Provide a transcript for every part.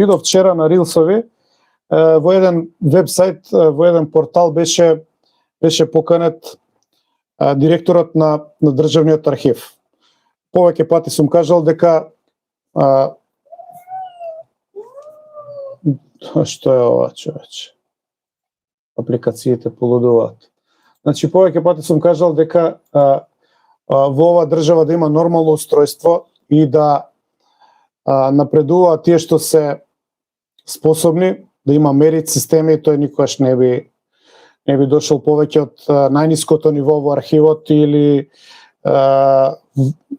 видов вчера на Рилсови, во еден вебсайт, во еден портал беше поканет директорот на Државниот архив. Повеќе пати сум кажал дека што е ова, човече? Апликациите полудуваат. Значи, повеќе пати сум кажал дека во ова држава да има нормално устройство и да напредуваат тие што се способни, да има мерит системи, тој никогаш не би дошол повеќе од најниското ниво во архивот или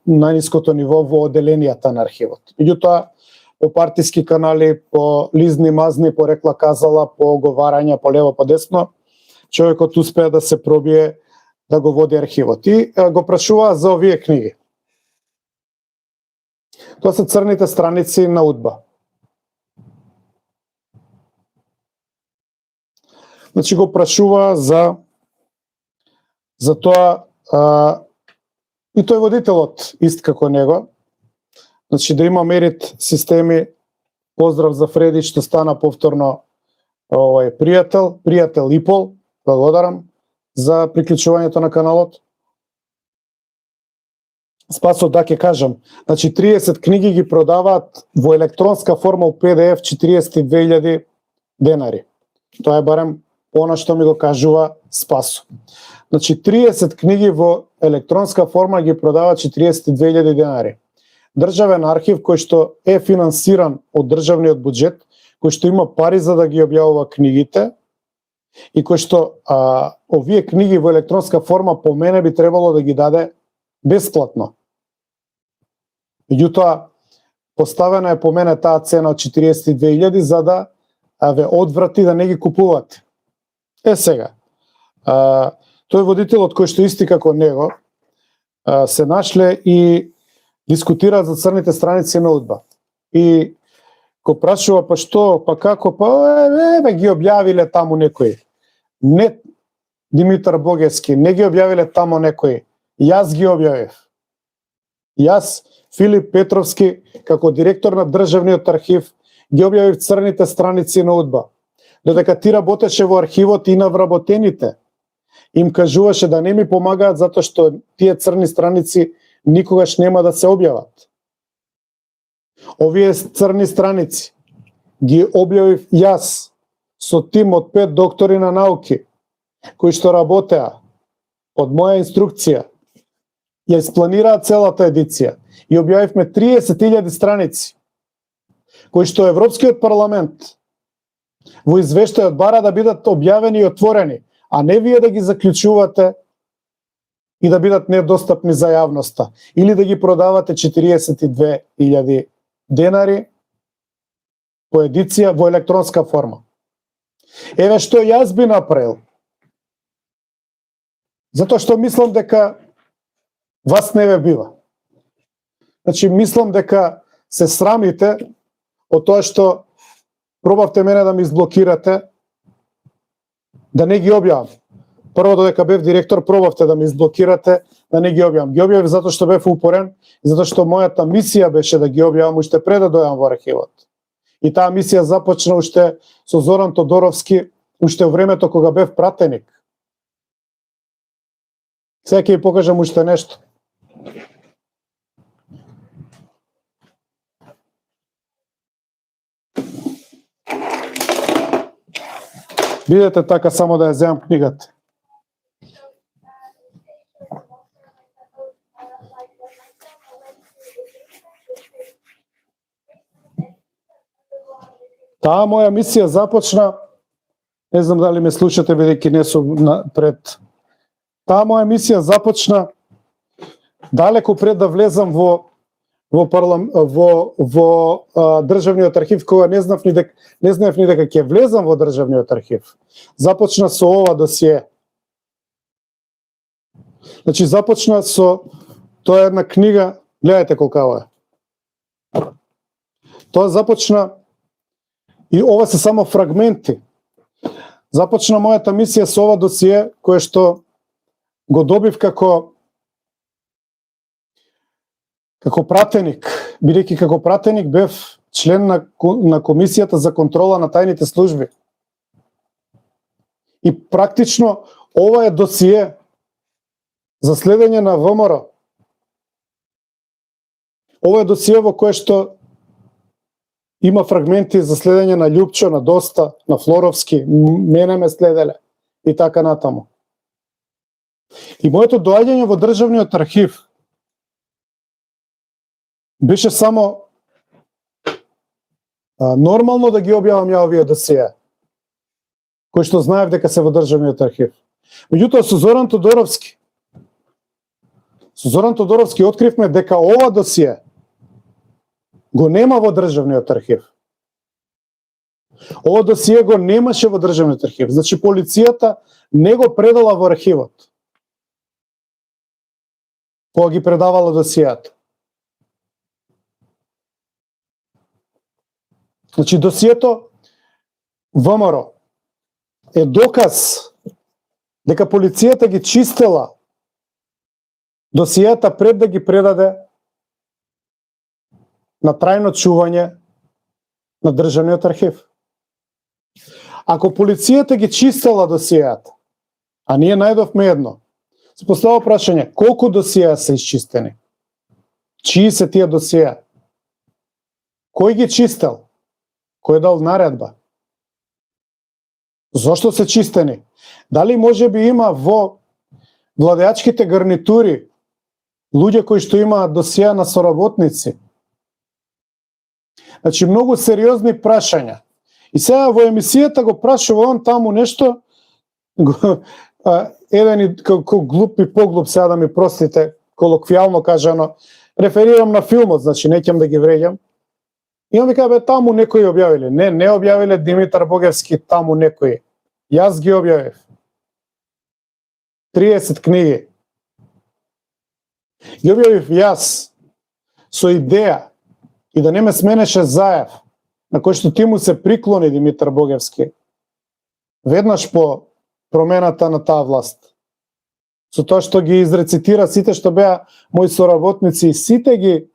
најниското ниво во оделенијата на архивот. Меѓутоа, по партиски канали, по лизни мазни, по рекла казала, по оговарања по лево по десно, човекот успеа да се пробие да го води архивот. И го прашуваа за овие книги. Тоа се црните страници на УДБА. Значи го прашува за тоа и тој водителот ист како него. Значи да има мерит системи. Поздрав за Фреди што стана повторно пријател Ипол. Благодарам за приклучувањето на каналот. Спасо, да ќе кажам, значи 30 книги ги продаваат во електронска форма у PDF 42.000 денари. Тоа е барем она што ми го кажува Спасо. Значи 30 книги во електронска форма ги продаваат 42.000 денари. Државен архив кој што е финансиран од државниот буџет, кој што има пари за да ги објавува книгите и кој што овие книги во електронска форма по мене би требало да ги даде бесплатно. Меѓутоа, поставена е по мене таа цена од 42.000 за да ве одврати да не ги купувате. Сега, тој водителот кој што исти како него се нашле и дискутираат за црните страници на УДБА. И го прашува па што, па како, па ги објавиле таму некои. Не Димитар Богевски, не ги објавиле таму некои. Јас ги објавив. Јас, Филип Петровски, како директор на Државниот архив, ги објавив црните страници на УДБА. Додека ти работеше во архивот и на вработените, им кажуваше да не ми помагаат затоа што тие црни страници никогаш нема да се објават. Овие црни страници ги објавив јас со тим од 5 доктори на науки кои што работеа од моја инструкција. Ја испланираа целата едиција и објавивме 30.000 страници кои што Европскиот парламент во извештајот бара да бидат објавени и отворени, а не вие да ги заклучувате и да бидат недостапни за јавноста, или да ги продавате 42.000 денари по едиција во електронска форма. Еве што јас би направил. Затоа што мислам дека вас не ве бива. Значи, мислам дека се срамите од тоа што пробавте мене да ме изблокирате, да не ги објавам. Прво, додека бев директор, пробавте да ме изблокирате, да не ги објавам. Ги објавив затоа што бев упорен, и затоа што мојата мисија беше да ги објавам уште пред да дојдам во архивот. И таа мисија започна уште со Зоран Тодоровски, уште во времето кога бев пратеник. Сега ќе ви покажам уште нешто. Видете така само да ја земам книгата. Таа моја мисија започна, не знам дали ме слушате бидејќи не сум пред. Таа моја мисија започна далеко пред да влезам во Државниот архив, кога не знаев ни дека ќе влезам во Државниот архив. Започна со ова досие. Значи започна со тоа една книга, гледате колкава е. Тоа започна и ова се само фрагменти. Започна мојата мисија со ова досие кое што го добив како пратеник, бидејќи како пратеник бев член на Комисијата за контрола на тајните служби. И практично ова е досие за следење на ВМРО. Ова е досие во кое што има фрагменти за следење на Љупчо, на Доста, на Флоровски, мене ме следеле и така натаму. И моето доаѓање во Државниот архив беше само нормално да ги објавам ја овие досија, кои што знаев дека се во Државниот архив. Меѓутоа, со Зоран Тодоровски откривме дека ова досија го нема во Државниот архив. Ова досие го немаше во Државниот архив. Значи, полицијата не го предала во архивот. Кога ги предавала досијата. Значи, досието ВМРО е доказ дека полицијата ги чистела досијата пред да ги предаде на трајно чување на Државниот архив. Ако полицијата ги чистела досијата, а ние најдовме едно, се постава прашање, колку досија се исчистени? Чии се тие досија? Кој ги чистел? Кој дал наредба? Зошто се чистени? Дали може би има во владеачките гарнитури луѓе кои што имаат досија на соработници? Значи, многу сериозни прашања. И сега во емисијата го прашува он таму нешто, еден и глуп и поглуп, сега да ми простите, колоквијално кажано, реферирам на филмот, значи не ќе да ги вреѓам. И он ми кажа, таму некои објавиле. Не објавиле Димитар Богевски, таму некои. Јас ги објавив. 30 книги. Ги објавив јас со идеја и да не ме сменеше Заев, на кој што ти му се приклони Димитар Богевски, веднаш по промената на таа власт. Со тоа што ги изрецитира сите што беа мои соработници и сите ги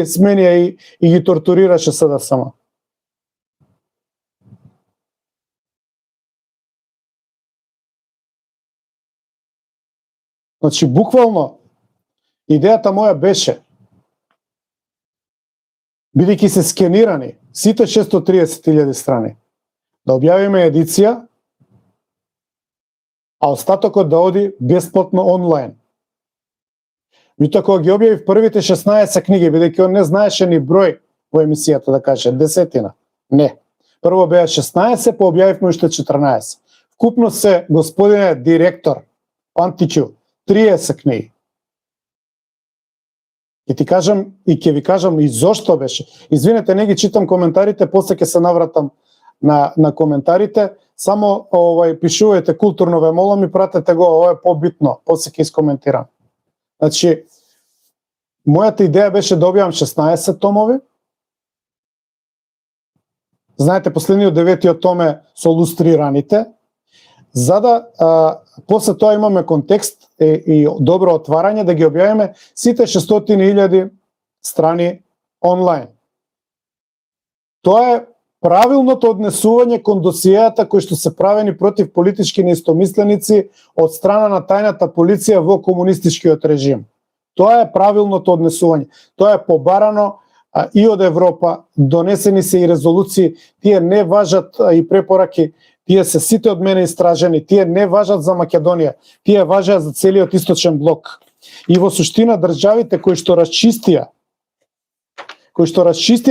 сменија и ги тортурираше СДСМ. Значи, буквално, идејата моја беше, бидејќи се скенирани сите 630.000 страни, да објавиме едиција, а остатокот да оди бесплатно онлайн. Меѓутоа, кога ги објавив првите 16 книги, бидејќи он не знаеше ни број во емисијата, да каже, 10. Не. Прво беа 16, па објавивме уште 14. Вкупно се, господине директор Пантичу, 30 книги. И ти кажам, и ќе ви кажам и зошто беше. Извинете, не ги читам коментарите, после ќе се навратам на коментарите. Само пишувајте културно, ве молам и пратете го, ова е побитно, после ќе искоментирам. Значи, мојата идеја беше да објавам 16 томови. Знаете, последниот 9-тиот том е со лустрираните, за да после тоа имаме контекст и добро отварање да ги објавиме сите 600.000 страни онлайн. Тоа е правилното однесување кон досијата кои што се правени против политички неистомисленици од страна на тајната полиција во комунистичкиот режим. Тоа е правилното однесување. Тоа е побарано и од Европа, донесени се и резолуции, тие не важат и препораки, тие се сите од мене истражени, тие не важат за Македонија, тие важат за целиот источен блок. И во суштина државите кои што расчистија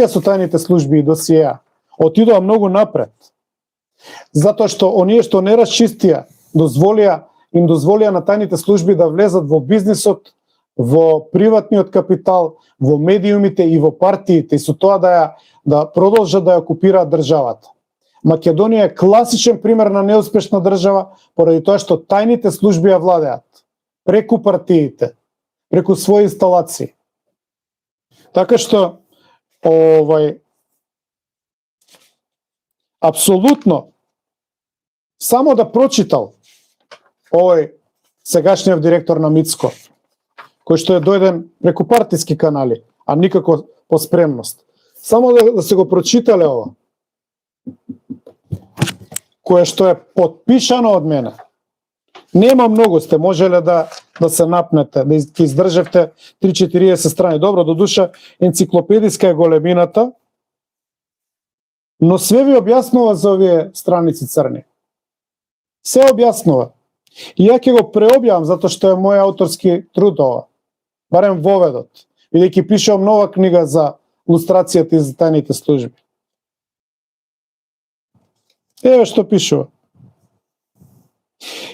со тајните служби и досиеа, отидоа многу напред. Затоа што оние што не расчистија, им дозволија на тајните служби да влезат во бизнисот, во приватниот капитал, во медиумите и во партиите, и со тоа да продолжат да ја окупираат државата. Македонија е класичен пример на неуспешна држава, поради тоа што тајните служби ја владеат преку партиите, преку своји инсталации. Така што апсолутно само да прочитал овој сегашниот директор на МИЦКО, кој што е дојден преку партиски канали, а никако по спремност. Само да се го прочитале ова, кое што е подпишано од мене. Нема многу, сте можеле да се напнете, да издржевте 3-40 страни. Добро, до душа, енциклопедиска е големината, но све ви објаснува за овие страници црни. Се објаснува. И ја ќе го преобјавам, затоа што е мој авторски труд ова. Барем воведот. Бидејќи пишувам нова книга за лустрацијата и за тајните служби. Еве што пишува.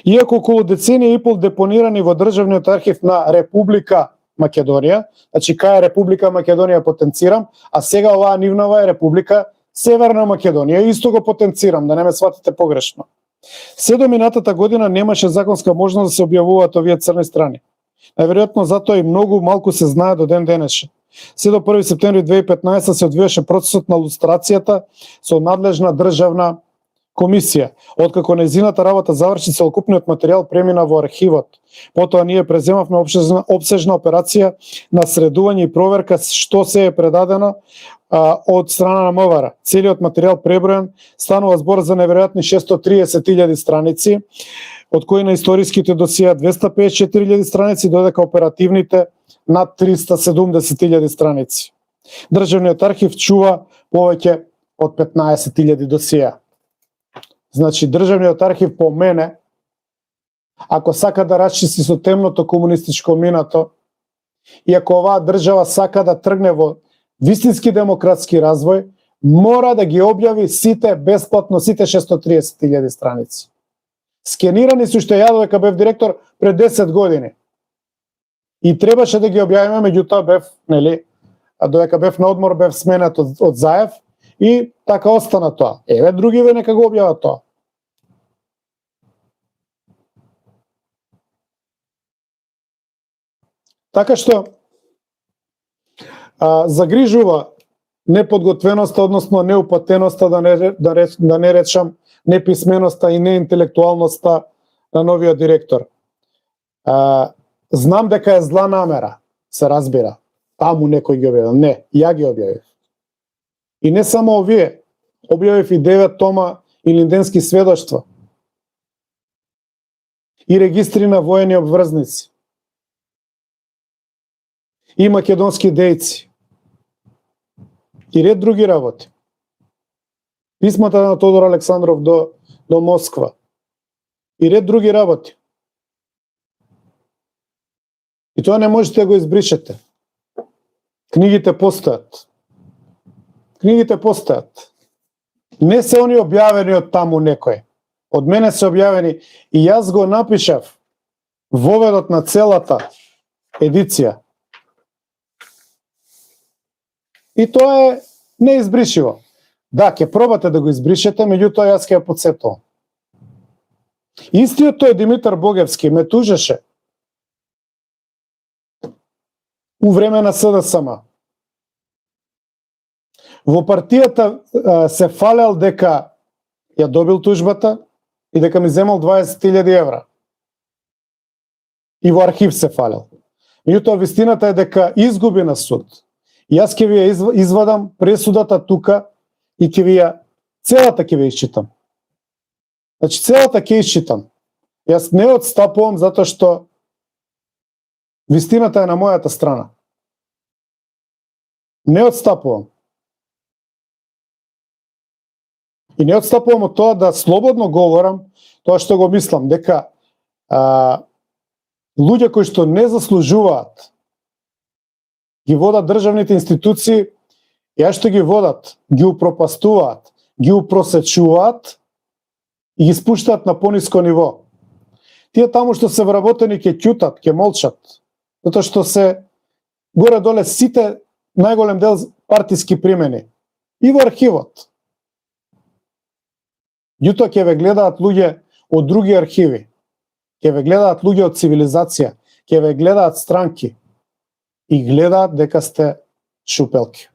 Иако околу деценија и пол депонирани во Државниот архив на Република Македонија, значи кај Република Македонија потенцирам, а сега оваа нивнава е Република Северна Македонија, исто го потенцирам, да не ме сватите погрешно. Се до минатата година немаше законска можност да се објавуваат овие црни страни. Најверојатно затоа и многу малку се знае до ден денешен. Се до 1 септември 2015 се одвиваше процесот на лустрацијата со надлежна државна комисија. Откако нејзината работа заврши, целокупниот материјал премина во архивот. Потоа ние преземавме опсежна операција на средување и проверка што се е предадено од страна на МВР. Целиот материјал преброен, станува збор за неверојатни 630.000 страници, од кои на историските досија 254.000 страници, додека оперативните над 370.000 страници. Државниот архив чува повеќе од 15.000 досија. Значи, Државниот архив по мене, ако сака да расчисти со темното комунистичко минато, и ако оваа држава сака да тргне во вистински демократски развој, мора да ги објави сите бесплатно, сите 630.000 страници. Скенирани се што ја додека бев директор пред 10 години. И требаше да ги објавиме, меѓутоа бев, нели, додека бев на одмор, бев сменет од Заев, и така остана тоа. Еве другиве нека го објават тоа. Така што загрижува неподготвеноста, односно неупатеноста, да не речам неписменоста и неинтелектуалноста на новиот директор. Знам дека е зла намера, се разбира. Таму некој ги објавил. Не, ја ги објавив. И не само овие, објавив и 9 тома и линденски сведоштва. И регистри на воени обврзници. И македонски дејци. И ред други работи. Писмата на Тодор Александров до Москва. И ред други работи. И тоа не можете да го избришете. Книгите постојат. Книгите постојат. Не се они објавени од таму некој. Од мене се објавени и јас го напишав воведот на целата едиција. И тоа е неизбришиво. Да, ќе пробате да го избришете, меѓутоа јас ќе ја потсетувам. Истиот тој Димитар Богевски ме тужеше у време на СДСМ. Во партијата се фалел дека ја добил тужбата и дека ми земал 20.000 евра. И во архив се фалел. Меѓутоа вистината е дека изгуби на суд. Јас ќе ви ја извадам пресудата тука и ќе ви ја целата ќе ви исчитам. Значи целата ќе исчитам. Јас не отстапувам затоа што вистината е на мојата страна. Не отстапувам. И не отстапувам од тоа да слободно говорам тоа што го мислам, дека луѓе кои што не заслужуваат ги водат државните институции, ја што ги водат, ги упропастуваат, ги упросечуваат и ги спуштаат на пониско ниво. Тие таму што се вработени ќе ќутат, ќе молчат, затоа што се горе-доле сите најголем дел партиски примени и во архивот. Јутоа ќе ве гледаат луѓе од други архиви, ќе ве гледаат луѓе од цивилизација, ќе ве гледаат странки и гледаат дека сте шупелки.